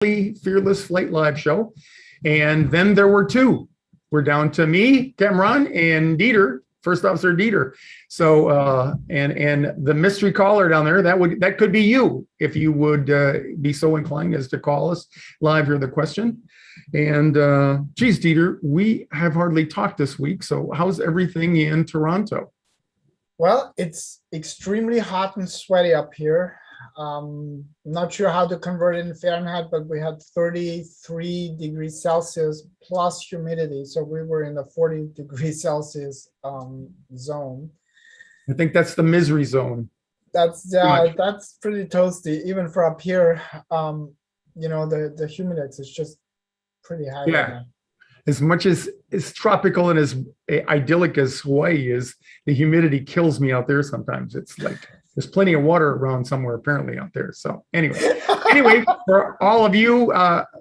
Fearless Flight live show. And then there were two. We're down to me, Cameron, and Dieter, First Officer Dieter. So, and the mystery caller down there, that could be you, if you would be so inclined as to call us live, hear the question. And geez, Dieter, we have hardly talked this week. So how's everything in Toronto? Well, it's extremely hot and sweaty up here. Not sure how to convert it in Fahrenheit, but we had 33 degrees Celsius plus humidity. So we were in the 40 degrees Celsius zone. I think that's the misery zone. That's pretty toasty. Even for up here, the humidex is just pretty high. Yeah. Right now. As much as tropical and as idyllic as Hawaii is, the humidity kills me out there sometimes. It's like there's plenty of water around somewhere apparently out there. So anyway, for all of you,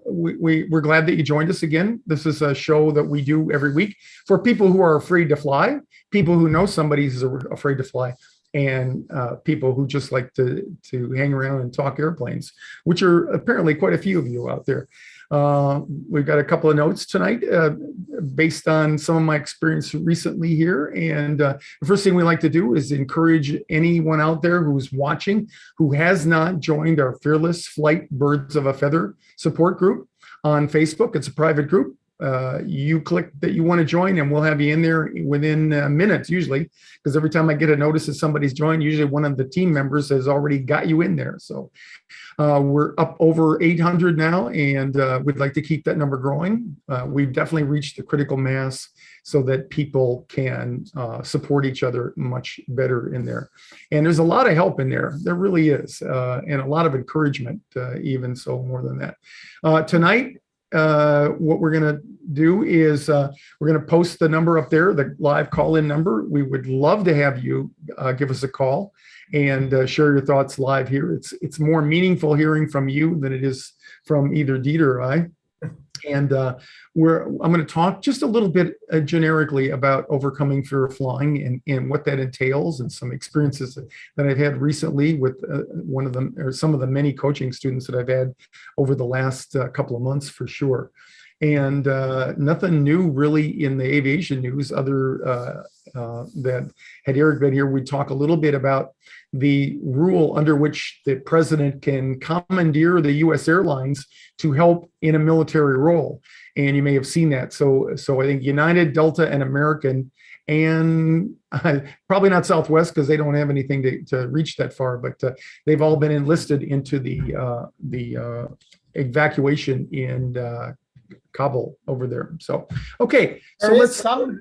we're glad that you joined us again. This is a show that we do every week for people who are afraid to fly, people who know somebody who's afraid to fly, and people who just like to hang around and talk airplanes, which are apparently quite a few of you out there. We've got a couple of notes tonight based on some of my experience recently here. And the first thing we like to do is encourage anyone out there who's watching who has not joined our Fearless Flight Birds of a Feather support group on Facebook. It's a private group. You click that you want to join and we'll have you in there within minutes usually, because every time I get a notice that somebody's joined, usually one of the team members has already got you in there. So we're up over 800 now, and we'd like to keep that number growing. We've definitely reached the critical mass so that people can support each other much better in there. And there's a lot of help in there. There really is, and a lot of encouragement, even so more than that. Tonight, what we're going to do is we're going to post the number up there, the live call-in number. We would love to have you give us a call and share your thoughts live here. It's more meaningful hearing from you than it is from either Dieter or I. And I'm going to talk just a little bit generically about overcoming fear of flying and what that entails, and some experiences that I've had recently with one of them, or some of the many coaching students that I've had over the last couple of months for sure. And nothing new really in the aviation news other that had Eric been here, we'd talk a little bit about the rule under which the president can commandeer the U.S. airlines to help in a military role. And you may have seen that. So I think United, Delta, and American, and probably not Southwest because they don't have anything to reach that far, but they've all been enlisted into the evacuation in Kabul over there. So, okay. So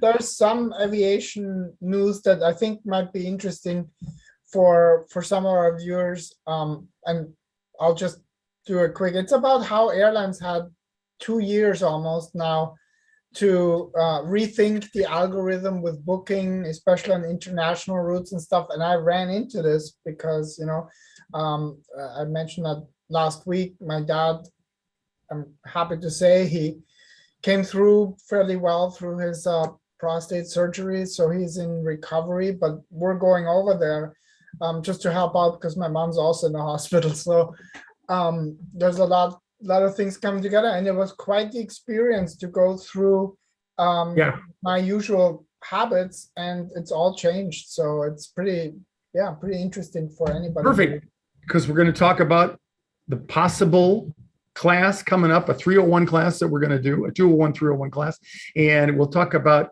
there's some aviation news that I think might be interesting for some of our viewers. And I'll just do a quick, it's about how airlines had 2 years almost now to rethink the algorithm with booking, especially on international routes and stuff. And I ran into this because, I mentioned that last week, my dad, I'm happy to say, he came through fairly well through his prostate surgery. So he's in recovery, but we're going over there just to help out because my mom's also in the hospital. So there's a lot of things coming together, and it was quite the experience to go through my usual habits, and it's all changed. So it's pretty interesting for anybody. Perfect, because we're going to talk about the possible class coming up, a 301 class that we're going to do, a 201 301 class, and we'll talk about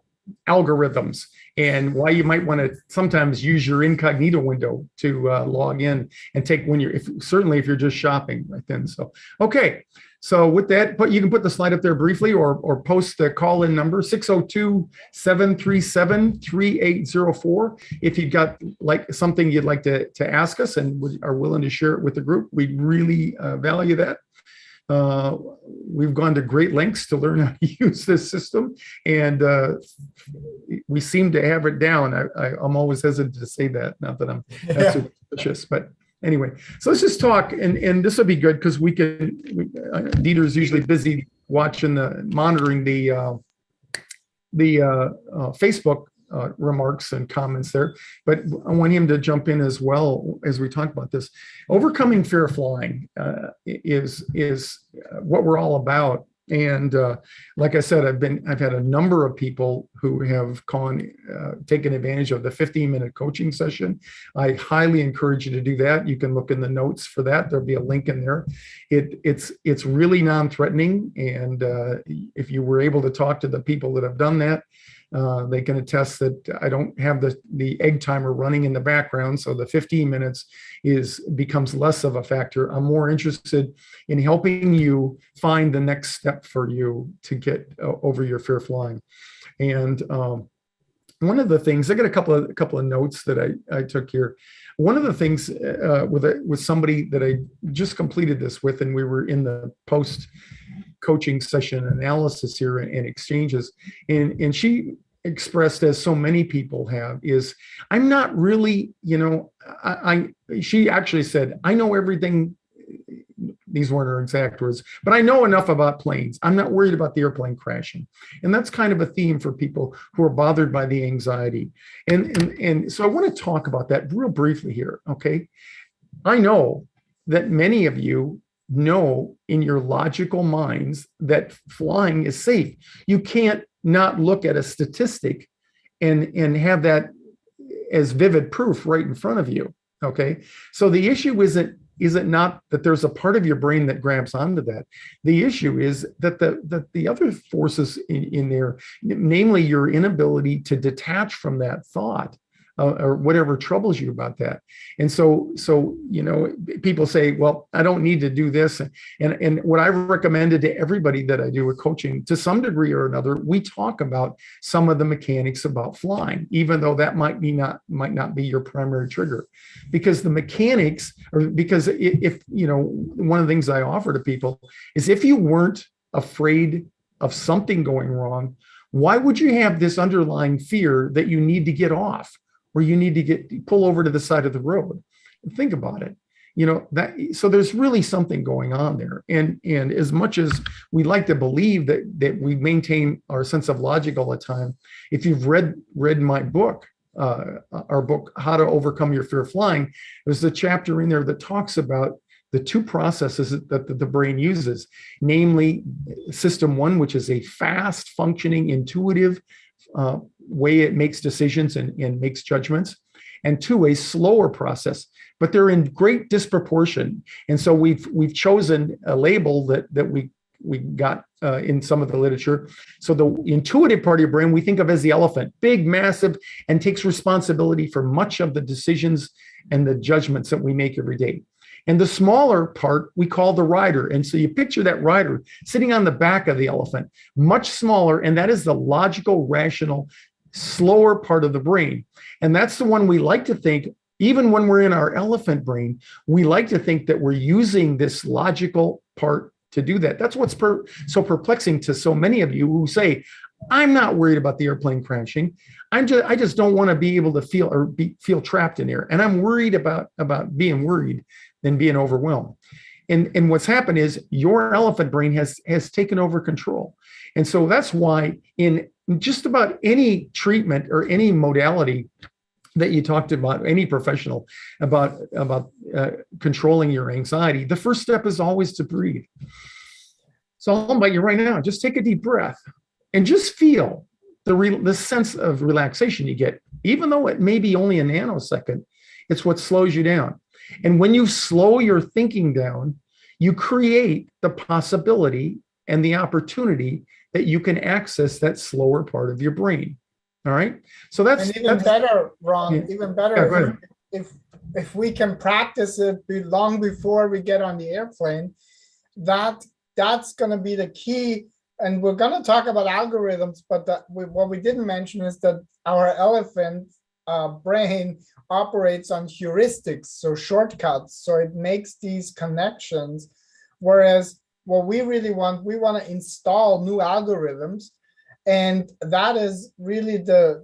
algorithms and why you might want to sometimes use your incognito window to log in and take when you're certainly if you're just shopping right then. So okay, so with that, you can put the slide up there briefly or post the call-in number 602-737-3804 if you've got like something you'd like to ask us and are willing to share it with the group. We really value that. We've gone to great lengths to learn how to use this system, and we seem to have it down. I'm always hesitant to say that, not that I'm that superstitious, but anyway. So let's just talk, and this will be good because Dieter's usually busy monitoring the Facebook remarks and comments there, but I want him to jump in as well as we talk about this. Overcoming fear of flying is what we're all about. And like I said, I've had a number of people who have taken advantage of the 15-minute coaching session. I highly encourage you to do that. You can look in the notes for that. There'll be a link in there. It's really non-threatening, and if you were able to talk to the people that have done that, they can attest that I don't have the egg timer running in the background, so the 15 minutes becomes less of a factor. I'm more interested in helping you find the next step for you to get over your fear of flying. And one of the things, I got a couple of notes that I took here. One of the things with somebody that I just completed this with, and we were in the post coaching session analysis here and exchanges, and she expressed, as so many people have, is I'm not really, she actually said, I know everything. These weren't her exact words, but I know enough about planes. I'm not worried about the airplane crashing. And that's kind of a theme for people who are bothered by the anxiety. And so I want to talk about that real briefly here, okay? I know that many of you know in your logical minds that flying is safe. You can't not look at a statistic and have that as vivid proof right in front of you, okay? So the issue isn't not that there's a part of your brain that grabs onto that. The issue is that the other forces in there, namely your inability to detach from that thought, or whatever troubles you about that. And so people say, well, I don't need to do this. And what I've recommended to everybody that I do with coaching, to some degree or another, we talk about some of the mechanics about flying, even though that might not be your primary trigger, because the mechanics, or because if one of the things I offer to people is, if you weren't afraid of something going wrong, why would you have this underlying fear that you need to get off, or you need to pull over to the side of the road? Think about it. So there's really something going on there. And as much as we like to believe that we maintain our sense of logic all the time, if you've read my book, our book, How to Overcome Your Fear of Flying, there's a chapter in there that talks about the two processes that the brain uses, namely system one, which is a fast functioning, intuitive way it makes decisions and makes judgments, and two, a slower process, but they're in great disproportion. And so we've chosen a label that we got in some of the literature. So the intuitive part of your brain we think of as the elephant, big, massive, and takes responsibility for much of the decisions and the judgments that we make every day. And the smaller part we call the rider. And so you picture that rider sitting on the back of the elephant, much smaller, and that is the logical, rational, slower part of the brain. And that's the one we like to think, even when we're in our elephant brain, we like to think that we're using this logical part to do that. That's what's so perplexing to so many of you who say, I'm not worried about the airplane crashing. I just don't want to be able to feel trapped in there. And I'm worried about being worried than being overwhelmed. And what's happened is your elephant brain has taken over control. And so that's why in just about any treatment or any modality that you talked about, any professional about controlling your anxiety, the first step is always to breathe. So I'll invite you right now, just take a deep breath and just feel the sense of relaxation you get, even though it may be only a nanosecond. It's what slows you down. And when you slow your thinking down, you create the possibility and the opportunity that you can access that slower part of your brain. All right. So that's better, Ron. Yeah. Even better. Yeah, if we can practice it long before we get on the airplane, that's going to be the key. And we're going to talk about algorithms, but what we didn't mention is that our elephant brain operates on heuristics, so shortcuts. So it makes these connections. Whereas what we really want, we want to install new algorithms. And that is really the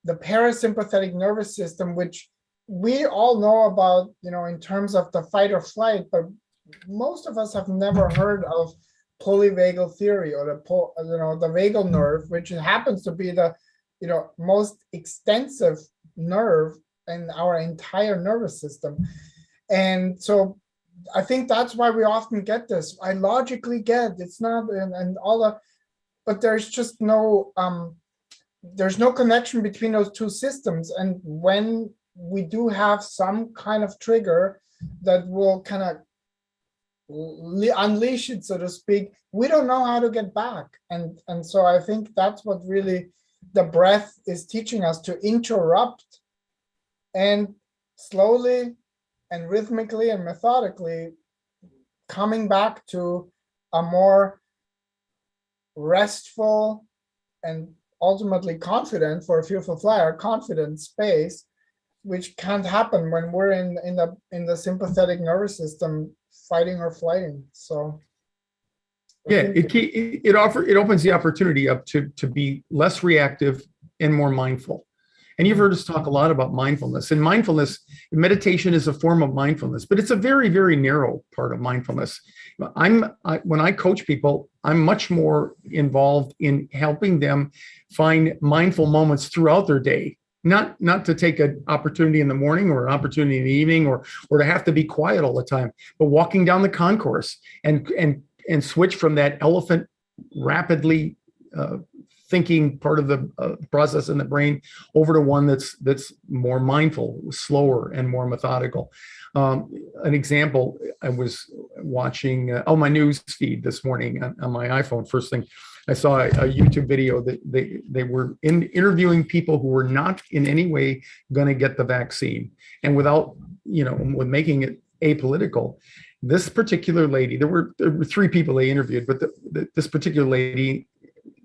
parasympathetic nervous system, which we all know about, in terms of the fight or flight, but most of us have never heard of polyvagal theory, or the vagal nerve, which happens to be the most extensive nerve in our entire nervous system. And so I think that's why we often get this. I logically get it's not, and all the, but there's just no, there's no connection between those two systems. And when we do have some kind of trigger that will kind of unleash it, so to speak, we don't know how to get back. And so I think that's what really the breath is teaching us, to interrupt and slowly and rhythmically and methodically coming back to a more restful and ultimately confident, for a fearful flyer, confident space, which can't happen when we're in the sympathetic nervous system fighting or flighting. So yeah, it opens the opportunity up to be less reactive and more mindful. And you've heard us talk a lot about mindfulness. And mindfulness, meditation is a form of mindfulness, but it's a very, very narrow part of mindfulness. When I coach people, I'm much more involved in helping them find mindful moments throughout their day. Not to take an opportunity in the morning or an opportunity in the evening or to have to be quiet all the time, but walking down the concourse and switch from that elephant rapidly thinking part of the process in the brain over to one that's more mindful, slower, and more methodical. An example, I was watching my news feed this morning on my iPhone. First thing, I saw a YouTube video that they were interviewing people who were not in any way going to get the vaccine, and without with making it apolitical. This particular lady, there were 3 people they interviewed, but this particular lady,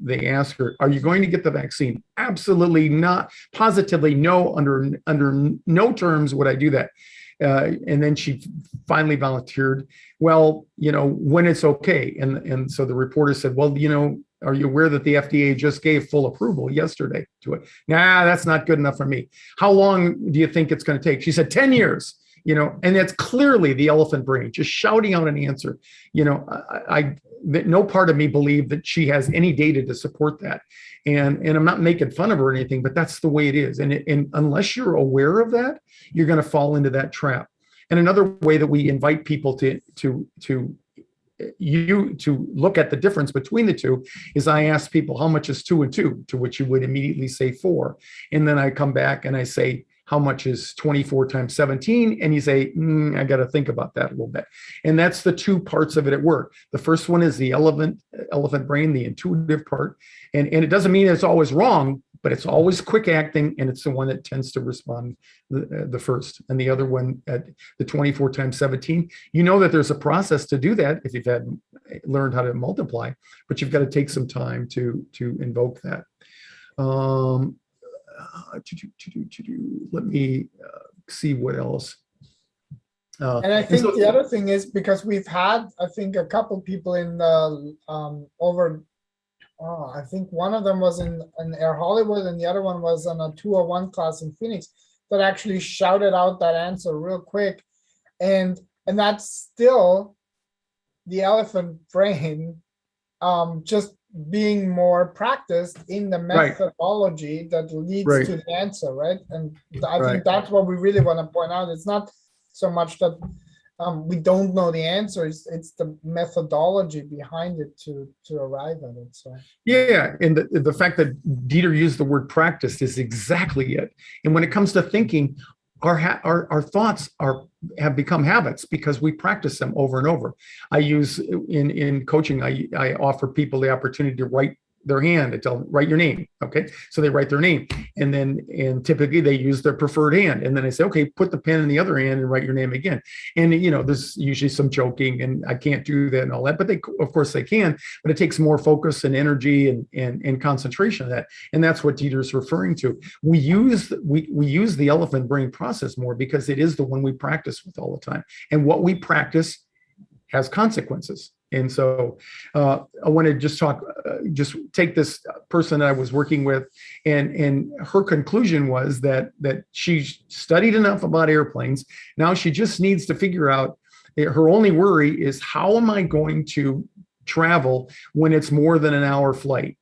they asked her, "Are you going to get the vaccine?" "Absolutely not. Positively no. Under no terms would I do that." And then she finally volunteered, "Well, when it's okay." And so the reporter said, "Well, are you aware that the FDA just gave full approval yesterday to it?" "Nah, that's not good enough for me." "How long do you think it's going to take?" She said, 10 years. And that's clearly the elephant brain just shouting out an answer. No part of me believed that she has any data to support that. And I'm not making fun of her or anything, but that's the way it is. And unless you're aware of that, you're going to fall into that trap. And another way that we invite people to look at the difference between the two is I ask people, how much is 2 and 2? To which you would immediately say 4. And then I come back and I say, how much is 24 times 17? And you say, I got to think about that a little bit. And that's the 2 parts of it at work. The first one is the elephant brain, the intuitive part. And it doesn't mean it's always wrong, but it's always quick acting. And it's the one that tends to respond the first. And the other one at the 24 times 17, that there's a process to do that if you've learned how to multiply, but you've got to take some time to invoke that. Let me see what else. And I think the other thing is, because we've had, I think, a couple people in the I think one of them was in Air Hollywood and the other one was on a 201 class in Phoenix, that actually shouted out that answer real quick. And that's still the elephant brain just being more practiced in the methodology that leads to the answer, right? And I think that's what we really want to point out. It's not so much that we don't know the answer, it's the methodology behind it to arrive at it. So yeah, and the fact that Dieter used the word practice is exactly it. And when it comes to thinking, our thoughts have become habits because we practice them over and over. I use in coaching, I offer people the opportunity to write their hand and tell them, write your name. Okay. So they write their name and typically they use their preferred hand. And then I say, okay, put the pen in the other hand and write your name again. And, there's usually some joking and I can't do that and all that, but of course they can, but it takes more focus and energy and concentration of that. And that's what Dieter's referring to. We use the elephant brain process more because it is the one we practice with all the time. And what we practice has consequences. And so I want to just take this person that I was working with, and her conclusion was that she studied enough about airplanes. Now she just needs to figure out, her only worry is, how am I going to travel when it's more than an hour flight.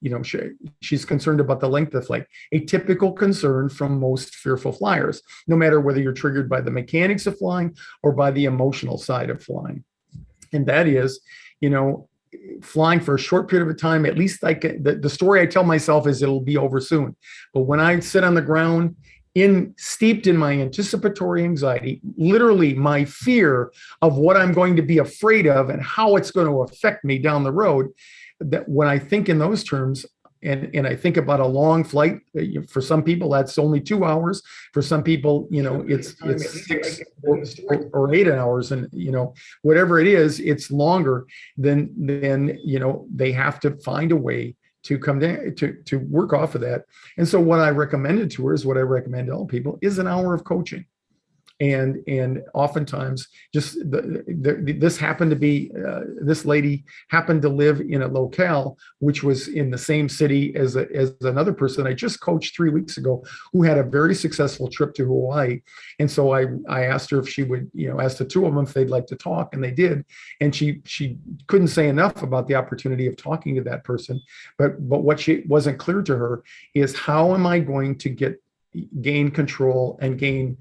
She's concerned about the length of the flight, a typical concern from most fearful flyers, no matter whether you're triggered by the mechanics of flying or by the emotional side of flying. And that is, flying for a short period of time, at least the story I tell myself is it'll be over soon. But when I sit on the ground, steeped in my anticipatory anxiety, literally my fear of what I'm going to be afraid of and how it's going to affect me down the road, that when I think in those terms, and I think about a long flight, for some people that's only 2 hours. For some people, it's 6 or 8 hours, and whatever it is, it's longer. Then they have to find a way to come down to work off of that. And so what I recommended to her is what I recommend to all people is an hour of coaching. And oftentimes just this happened to be, this lady happened to live in a locale which was in the same city as another person I just coached 3 weeks ago who had a very successful trip to Hawaii. And so I asked her if she would, ask the two of them if they'd like to talk, and they did. And she couldn't say enough about the opportunity of talking to that person. But what she wasn't clear to her is, how am I going to gain control and gain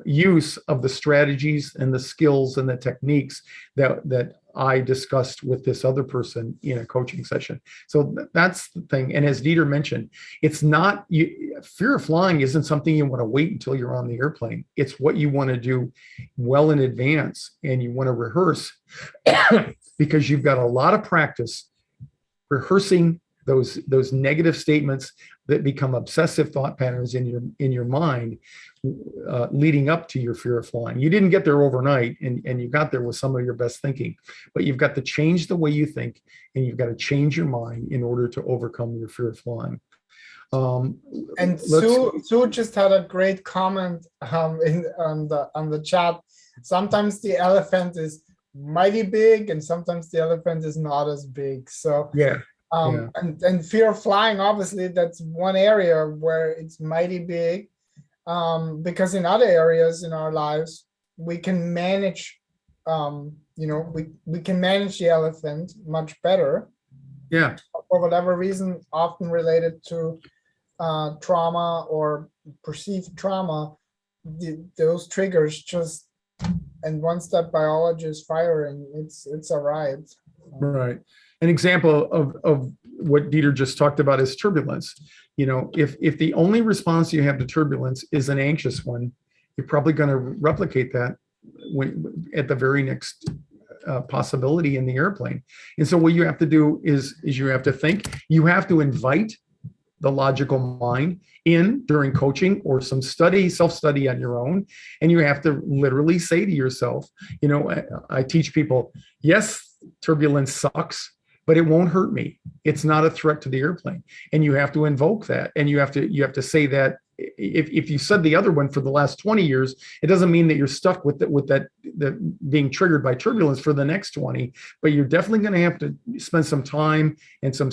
use of the strategies and the skills and the techniques that I discussed with this other person in a coaching session. So that's the thing. And as Dieter mentioned, it's not, fear of flying isn't something you want to wait until you're on the airplane. It's what you want to do well in advance, and you want to rehearse because you've got a lot of practice rehearsing those negative statements that become obsessive thought patterns in your mind, leading up to your fear of flying. You didn't get there overnight, and you got there with some of your best thinking, but you've got to change the way you think, and you've got to change your mind in order to overcome your fear of flying. And Sue just had a great comment on the chat. Sometimes the elephant is mighty big, and sometimes the elephant is not as big. So yeah. And fear of flying, obviously, that's one area where it's mighty big, because in other areas in our lives, we can manage, we can manage the elephant much better. Yeah. For whatever reason, often related to trauma or perceived trauma, those triggers just, and once that biology is firing, it's a ride. Right. An example of what Dieter just talked about is turbulence. If the only response you have to turbulence is an anxious one, you're probably going to replicate that at the very next possibility in the airplane. And so what you have to do is you have to think, you have to invite the logical mind in during coaching or some self-study on your own. And you have to literally say to yourself, I teach people, yes, turbulence sucks, but it won't hurt me. It's not a threat to the airplane. And you have to invoke that. And you have to say that. If you said the other one for the last 20 years, it doesn't mean that you're stuck with that being triggered by turbulence for the next 20, but you're definitely going to have to spend some time and some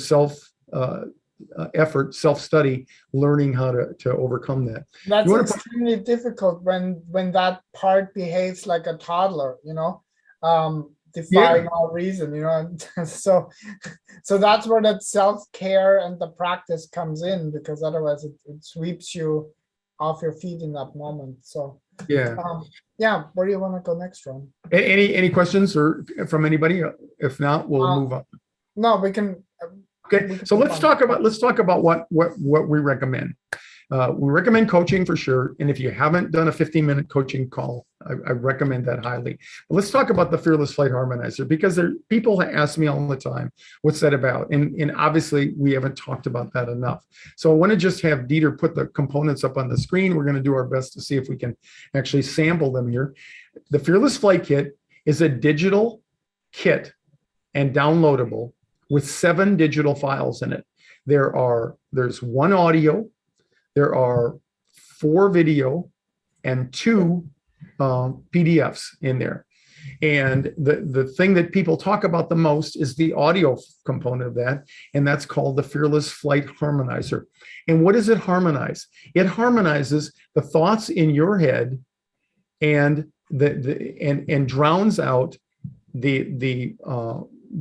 effort, self-study, learning how to overcome that. That's extremely difficult when that part behaves like a toddler, defying all reason, so that's where that self-care and the practice comes in, because otherwise it sweeps you off your feet in that moment. So where do you want to go next, Ron? Any questions or from anybody? If not, we'll move on. No, we can. Okay, so let's talk about what we recommend. We recommend coaching for sure, and if you haven't done a 15-minute coaching call, I recommend that highly. But let's talk about the Fearless Flight Harmonizer, because people ask me all the time, what's that about? And obviously we haven't talked about that enough. So I want to just have Dieter put the components up on the screen. We're going to do our best to see if we can actually sample them here. The Fearless Flight Kit is a digital kit and downloadable with 7 digital files in it. There's 1 audio, there are 4 video, and 2 PDFs in there. And the thing that people talk about the most is the audio component of that, and that's called the Fearless Flight Harmonizer. And what does it harmonize? It harmonizes the thoughts in your head and drowns out the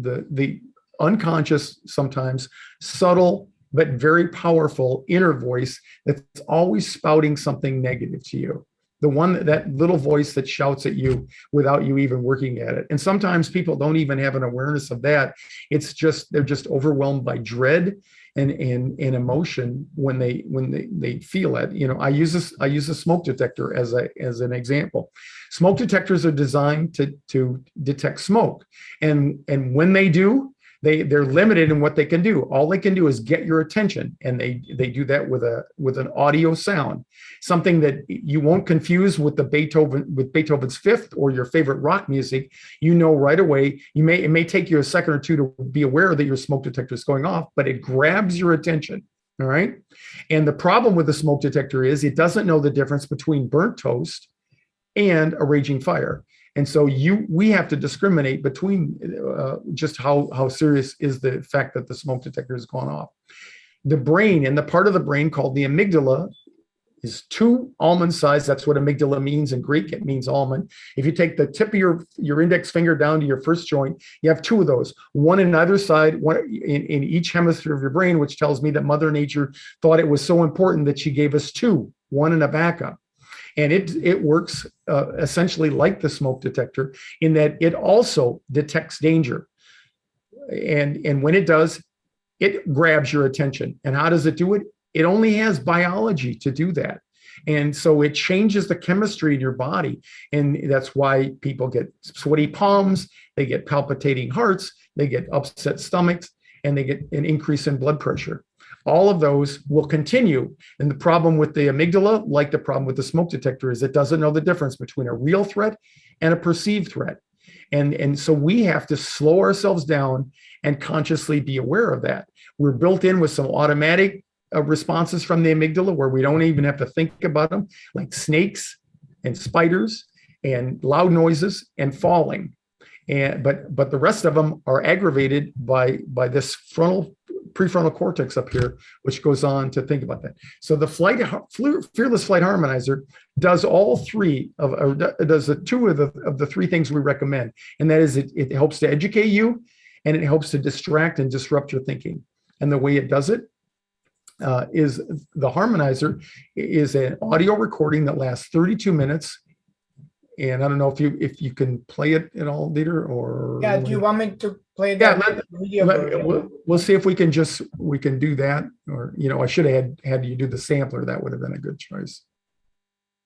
the unconscious, sometimes subtle but very powerful inner voice that's always spouting something negative to you. The one, that little voice that shouts at you without you even working at it. And sometimes people don't even have an awareness of that. It's just, they're just overwhelmed by dread and emotion when they feel it. You know, I use a smoke detector as an example. Smoke detectors are designed to detect smoke. And when they do, they're limited in what they can do. All they can do is get your attention, and they do that with an audio sound, something that you won't confuse with Beethoven's Fifth or your favorite rock music. You know right away. It may take you a second or two to be aware that your smoke detector is going off, but it grabs your attention. All right. And the problem with the smoke detector is it doesn't know the difference between burnt toast and a raging fire. And so we have to discriminate between just how serious is the fact that the smoke detector has gone off. The brain, and the part of the brain called the amygdala, is 2 almond size. That's what amygdala means in Greek. It means almond. If you take the tip of your index finger down to your first joint, you have 2 of those, one in either side, one in each hemisphere of your brain, which tells me that Mother Nature thought it was so important that she gave us 2, one in a backup. And it works essentially like the smoke detector in that it also detects danger. And when it does, it grabs your attention. And how does it do it? It only has biology to do that. And so it changes the chemistry in your body. And that's why people get sweaty palms, they get palpitating hearts, they get upset stomachs, and they get an increase in blood pressure. All of those will continue. And the problem with the amygdala, like the problem with the smoke detector, is it doesn't know the difference between a real threat and a perceived threat. And so we have to slow ourselves down and consciously be aware of that. We're built in with some automatic responses from the amygdala where we don't even have to think about them, like snakes and spiders and loud noises and falling. But the rest of them are aggravated by this prefrontal cortex up here, which goes on to think about that. So the Fearless Flight Harmonizer does all 3 does the 2 of the 3 things we recommend, and that is it helps to educate you, and it helps to distract and disrupt your thinking. And the way it does it is the Harmonizer is an audio recording that lasts 32 minutes. And I don't know if you can play it at all, Dieter, or yeah. Do you want me to play that video? We'll see if we can do that, or I should have had you do the sampler. That would have been a good choice.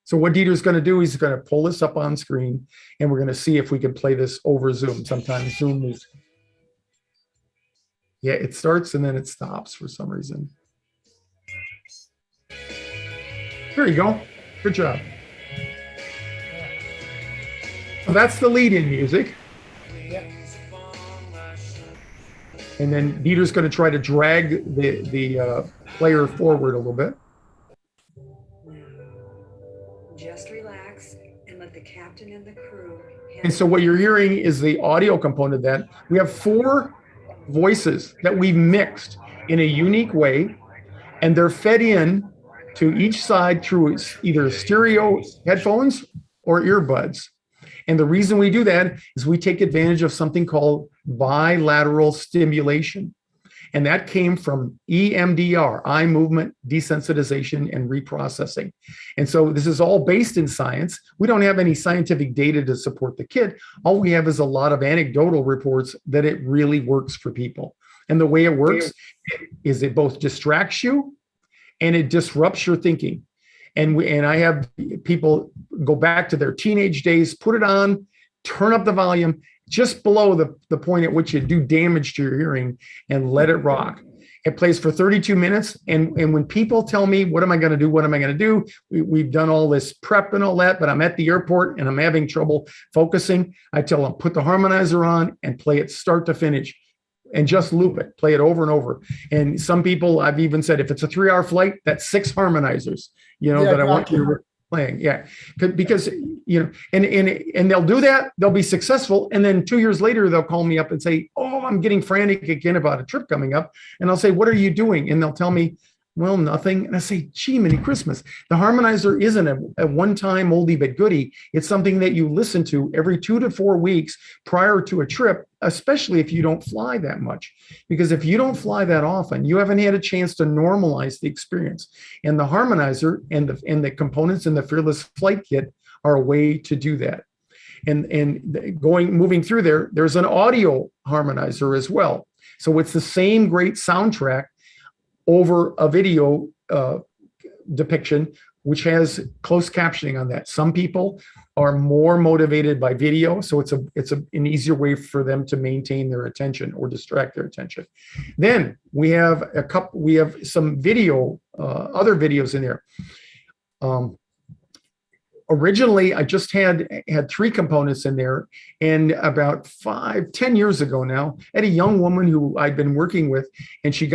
So what Dieter's going to do, he's going to pull this up on screen, and we're going to see if we can play this over Zoom. Sometimes Zoom is, it starts and then it stops for some reason. There you go. Good job. So that's the lead-in music. Yeah. And then Dieter's going to try to drag the player forward a little bit. Just relax and let the captain and the crew. And so what you're hearing is the audio component of that. We have 4 voices that we've mixed in a unique way, and they're fed in to each side through either stereo headphones or earbuds. And the reason we do that is we take advantage of something called bilateral stimulation. And that came from EMDR, eye movement desensitization and reprocessing. And so this is all based in science. We don't have any scientific data to support the kit. All we have is a lot of anecdotal reports that it really works for people. And the way it works is it both distracts you and it disrupts your thinking. And I have people go back to their teenage days, put it on, turn up the volume just below the point at which you do damage to your hearing, and let it rock. It plays for 32 minutes. And when people tell me, what am I going to do? What am I going to do? We've done all this prep and all that, but I'm at the airport and I'm having trouble focusing. I tell them, put the Harmonizer on and play it start to finish. And just loop it, play it over and over. And some people, I've even said, if it's a 3-hour flight, that's 6 Harmonizers, that I want you playing. Yeah, because, and they'll do that. They'll be successful. And then 2 years later, they'll call me up and say, oh, I'm getting frantic again about a trip coming up. And I'll say, what are you doing? And they'll tell me, Well, nothing. And I say, gee, Mini Christmas. The Harmonizer isn't a one-time oldie but goodie. It's something that you listen to every 2 to 4 weeks prior to a trip, especially if you don't fly that much. Because if you don't fly that often, you haven't had a chance to normalize the experience. And the Harmonizer and the components in the Fearless Flight Kit are a way to do that. And moving through there's an audio harmonizer as well. So it's the same great soundtrack over a video depiction, which has closed captioning on that. Some people are more motivated by video, so it's an easier way for them to maintain their attention or distract their attention. Then we have some video, other videos in there. Originally, I just had 3 components in there, and about 10 years ago now, I had a young woman who I'd been working with, and she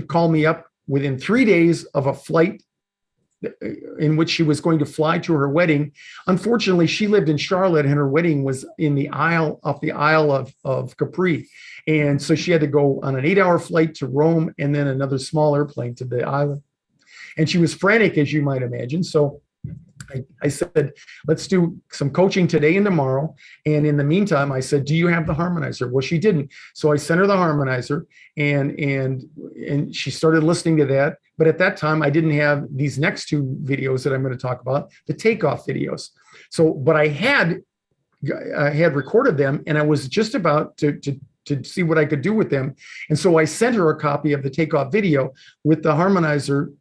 called me up within 3 days of a flight in which she was going to fly to her wedding. Unfortunately, she lived in Charlotte, and her wedding was in the Isle of Capri, and so she had to go on an 8-hour flight to Rome and then another small airplane to the island. And she was frantic, as you might imagine. So I said, let's do some coaching today and tomorrow. And in the meantime, I said, do you have the Harmonizer? Well, she didn't. So I sent her the Harmonizer, and she started listening to that. But at that time, I didn't have these next 2 videos that I'm going to talk about, the takeoff videos. So, but I had recorded them, and I was just about to see what I could do with them. And so I sent her a copy of the takeoff video with the Harmonizer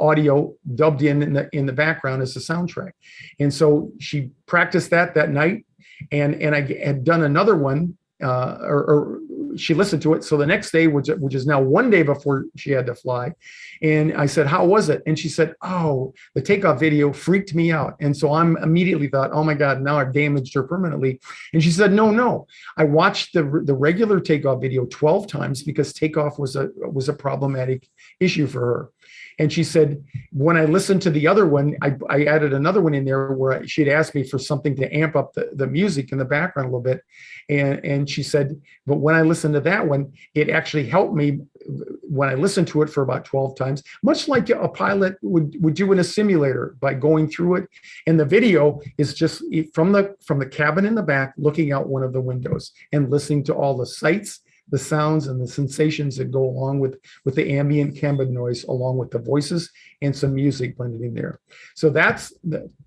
audio dubbed in the background as a soundtrack. And so she practiced that night, and I had done another one, or she listened to it. So the next day, which is now 1 day before she had to fly, and I said, how was it? And she said, oh, the takeoff video freaked me out. And so I'm immediately thought, oh my God, now I've damaged her permanently. And she said, no, I watched the regular takeoff video 12 times because takeoff was a problematic issue for her. And she said, when I listened to the other one, I added another one in there where she'd asked me for something to amp up the music in the background a little bit. And she said, but when I listened to that one, it actually helped me when I listened to it for about 12 times, much like a pilot would do in a simulator by going through it. And the video is just from the cabin in the back, looking out one of the windows and listening to all the sights, the sounds, and the sensations that go along with the ambient cabin noise, along with the voices and some music blended in there. So that's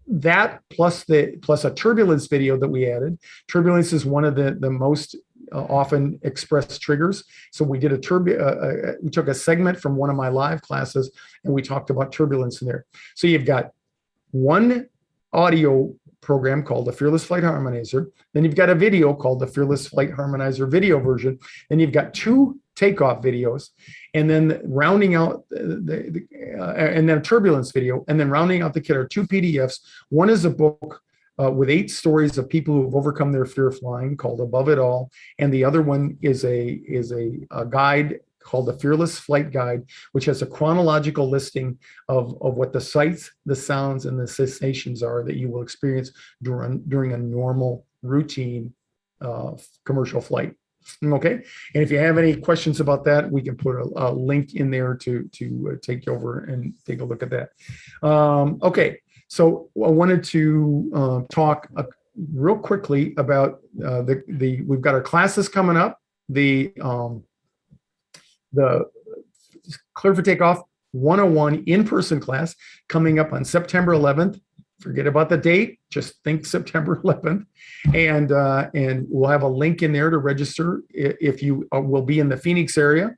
that plus a turbulence video that we added. Turbulence is one of the most often expressed triggers. So we did we took a segment from one of my live classes, and we talked about turbulence in there. So you've got one audio program called the Fearless Flight Harmonizer. Then you've got a video called the Fearless Flight Harmonizer video version. Then you've got 2 takeoff videos, and then rounding out and then a turbulence video, and then rounding out the kit are 2 PDFs. One is a book with 8 stories of people who have overcome their fear of flying called Above It All, and the other one is a guide called the Fearless Flight Guide, which has a chronological listing of what the sights, the sounds, and the sensations are that you will experience during a normal, routine commercial flight. Okay, and if you have any questions about that, we can put a link in there to take you over and take a look at that. Okay, so I wanted to talk real quickly about we've got our classes coming up. The Clear for Takeoff 101 in-person class coming up on September 11th. Forget about the date, just think September 11th. And we'll have a link in there to register if you will be in the Phoenix area.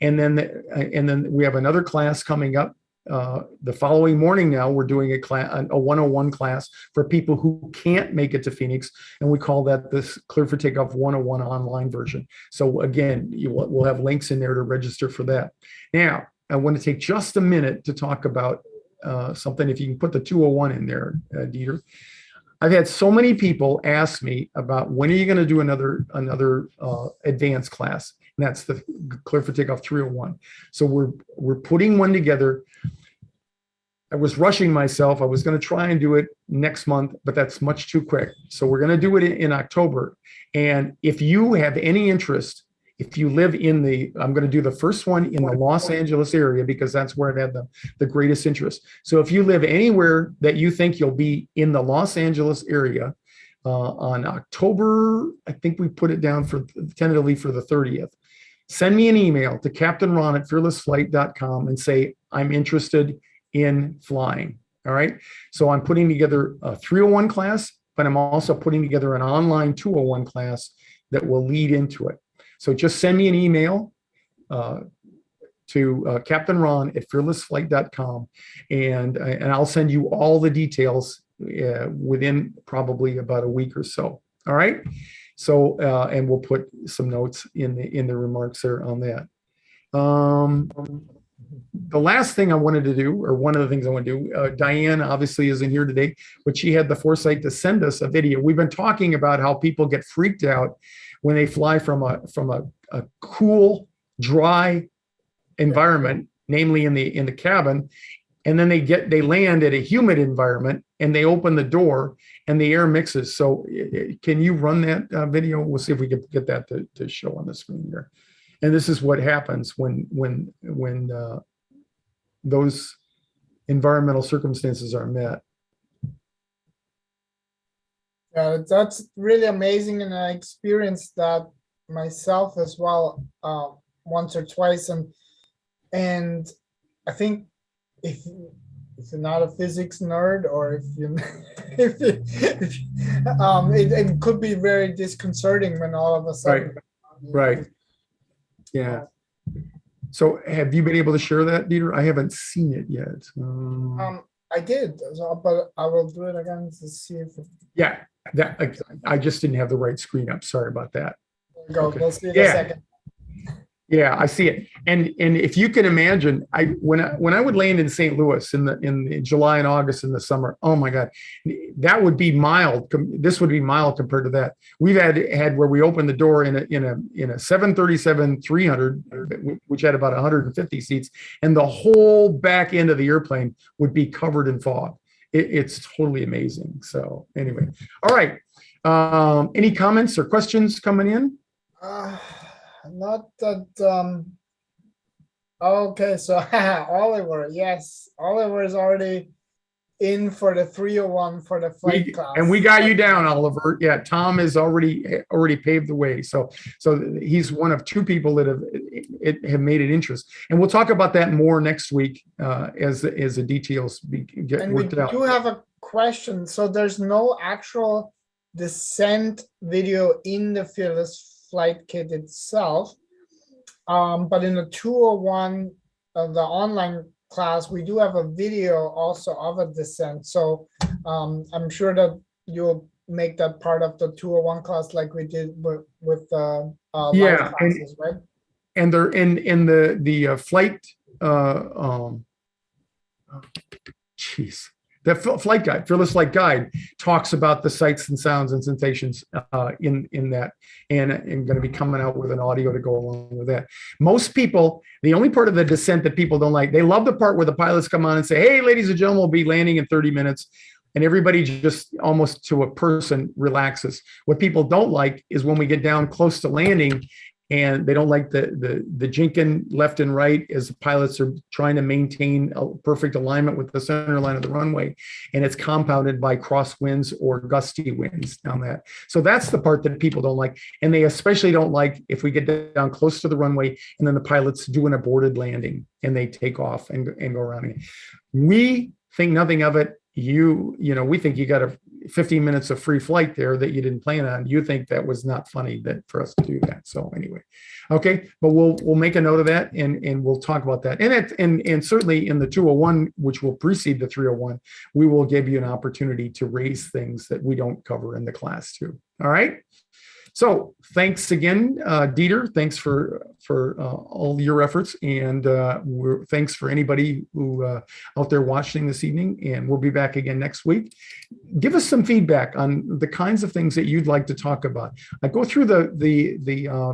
And then we have another class coming up the following morning. Now we're doing a 101 class for people who can't make it to Phoenix, and we call that this Clear for Takeoff 101 online version. So again, we'll have links in there to register for that. Now I want to take just a minute to talk about something. If you can put the 201 in there, Dieter. I've had so many people ask me about when are you going to do another advanced class, and that's the Clear for Takeoff 301. So we're putting one together. I was rushing myself. I was going to try and do it next month, but that's much too quick. So we're going to do it in October. And if you have any interest if you live in I'm going to do the first one in the Los Angeles area because that's where I've had the greatest interest. So if you live anywhere that you think you'll be in the Los Angeles area on October, I think we put it down for tentatively for the 30th, send me an email to captainron@fearlessflight.com and say, I'm interested in flying. All right. So I'm putting together a 301 class, but I'm also putting together an online 201 class that will lead into it. So just send me an email to captainron@fearlessflight.com, and I'll send you all the details within probably about a week or so. All right. So and we'll put some notes in the remarks there on that. The last thing I wanted to do, or one of the things I want to do, Diane obviously isn't here today, but she had the foresight to send us a video. We've been talking about how people get freaked out when they fly from a cool, dry environment, namely in the cabin, and then they land at a humid environment and they open the door and the air mixes. So can you run that video? We'll see if we can get that to show on the screen here. And this is what happens when those environmental circumstances are met. That's really amazing, and I experienced that myself as well once or twice. And I think if you're not a physics nerd, or if you, it could be very disconcerting when all of a sudden. Right. Yeah. So have you been able to share that, Dieter? I haven't seen it yet. I did, but I will do it again to see if. Yeah, I just didn't have the right screen up. Sorry about that. There we go. Okay. We'll see in a second. Yeah, I see it. And if you can imagine, when I would land in St. Louis in July and August in the summer, oh my God, that would be mild. This would be mild compared to that. We've had where we opened the door in a 737-300, which had about 150 seats, and the whole back end of the airplane would be covered in fog. It's totally amazing. So anyway, all right. Any comments or questions coming in? Not that. Okay, so Oliver, yes, Oliver is already in for the 301 for the flight class, and we got you down, Oliver. Yeah, Tom has already paved the way. So he's one of two people that have made an interest, and we'll talk about that more next week as the details get worked out. And we do have a question. So there's no actual descent video in the Fearless Flight kit itself, but in the 201 of the online class, we do have a video also of a descent. So I'm sure that you'll make that part of the 201 class like we did with live classes, right? And they're in the flight the flight guide, Fearless Flight Guide, talks about the sights and sounds and sensations in that, and I'm going to be coming out with an audio to go along with that. Most people, the only part of the descent that people don't like, they love the part where the pilots come on and say, hey, ladies and gentlemen, we'll be landing in 30 minutes. And everybody just almost to a person relaxes. What people don't like is when we get down close to landing and they don't like the jinking left and right as the pilots are trying to maintain a perfect alignment with the center line of the runway. And it's compounded by crosswinds or gusty winds down that. So that's the part that people don't like. And they especially don't like if we get down close to the runway and then the pilots do an aborted landing and they take off and go around again. We think nothing of it. We think you got 15 minutes of free flight there that you didn't plan on. You think that was not funny for us to do that. So anyway, okay, but we'll make a note of that and we'll talk about that. And certainly in the 201, which will precede the 301, we will give you an opportunity to raise things that we don't cover in the class too. All right. So thanks again, Dieter. Thanks for all your efforts, and thanks for anybody who out there watching this evening. And we'll be back again next week. Give us some feedback on the kinds of things that you'd like to talk about. I go through the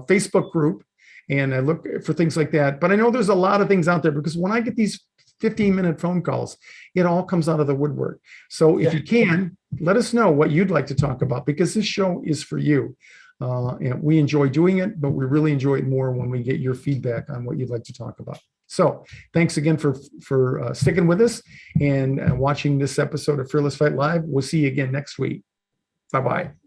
Facebook group and I look for things like that. But I know there's a lot of things out there because when I get these 15-minute phone calls, it all comes out of the woodwork. So if you can, let us know what you'd like to talk about because this show is for you. And we enjoy doing it, but we really enjoy it more when we get your feedback on what you'd like to talk about. So thanks again for sticking with us and watching this episode of Fearless Flight Live. We'll see you again next week. Bye-bye.